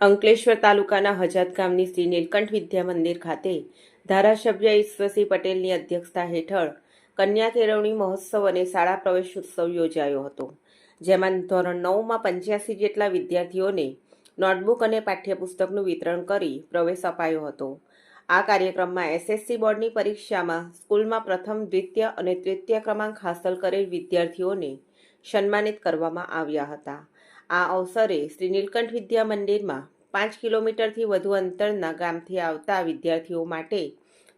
અંકલેશ્વર તાલુકાના હજાત ગામની શ્રી નીલકંઠ વિદ્યા મંદિર ખાતે ધારાસભ્ય ઈશ્વરસિંહ પટેલની અધ્યક્ષતા હેઠળ કન્યા કેળવણી મહોત્સવ અને શાળા પ્રવેશોત્સવ યોજાયો હતો, જેમાં ધોરણ 9માં 85 જેટલા વિદ્યાર્થીઓને નોટબુક અને પાઠ્યપુસ્તકનું વિતરણ કરી પ્રવેશ અપાયો હતો. આ કાર્યક્રમમાં એસએસસી બોર્ડની પરીક્ષામાં સ્કૂલમાં પ્રથમ, દ્વિતીય અને તૃતીય ક્રમાંક હાંસલ કરેલ વિદ્યાર્થીઓને સન્માનિત કરવામાં આવ્યા હતા. આ અવસરે શ્રી નીલકંઠ વિદ્યા મંદિરમાં 5 કિલોમીટરથી વધુ અંતરના ગામથી આવતા વિદ્યાર્થીઓ માટે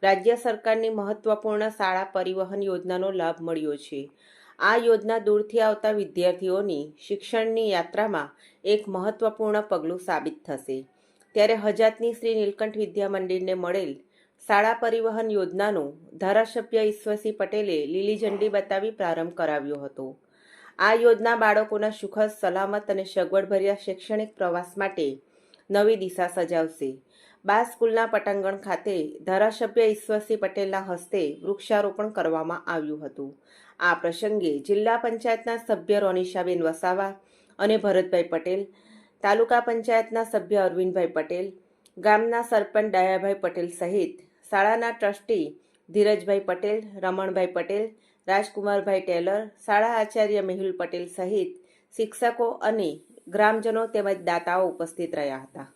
રાજ્ય સરકારની મહત્વપૂર્ણ શાળા પરિવહન યોજનાનો લાભ મળ્યો છે. આ યોજના દૂરથી આવતા વિદ્યાર્થીઓની શિક્ષણની યાત્રામાં એક મહત્વપૂર્ણ પગલું સાબિત થશે. ત્યારે હજાતની શ્રી નીલકંઠ વિદ્યા મંદિરને મળેલ શાળા પરિવહન યોજનાનો ધારાસભ્ય ઈશ્વરસિંહ પટેલે લીલી ઝંડી બતાવી પ્રારંભ કરાવ્યો હતો. આ યોજના બાળકોના સુખદ, સલામત અને સગવડભર્યા શૈક્ષણિક પ્રવાસ માટે નવી દિશા સજાવશે. બા સ્કૂલના પટાંગણ ખાતે ધારાસભ્ય ઈશ્વરસિંહ પટેલના હસ્તે વૃક્ષારોપણ કરવામાં આવ્યું હતું. આ પ્રસંગે જિલ્લા પંચાયતના સભ્ય રોનિશાબેન વસાવા અને ભરતભાઈ પટેલ, તાલુકા પંચાયતના સભ્ય અરવિંદભાઈ પટેલ, ગામના સરપંચ ડાયાભાઈ પટેલ સહિત શાળાના ટ્રસ્ટી ધીરજભાઈ પટેલ, રમણભાઈ પટેલ, રાજકુમારભાઈ ટેલર, શાળા આચાર્ય મેહુલ પટેલ સહિત શિક્ષકો અને ગ્રામજનો તેમજ દાતાઓ ઉપસ્થિત રહ્યા હતા.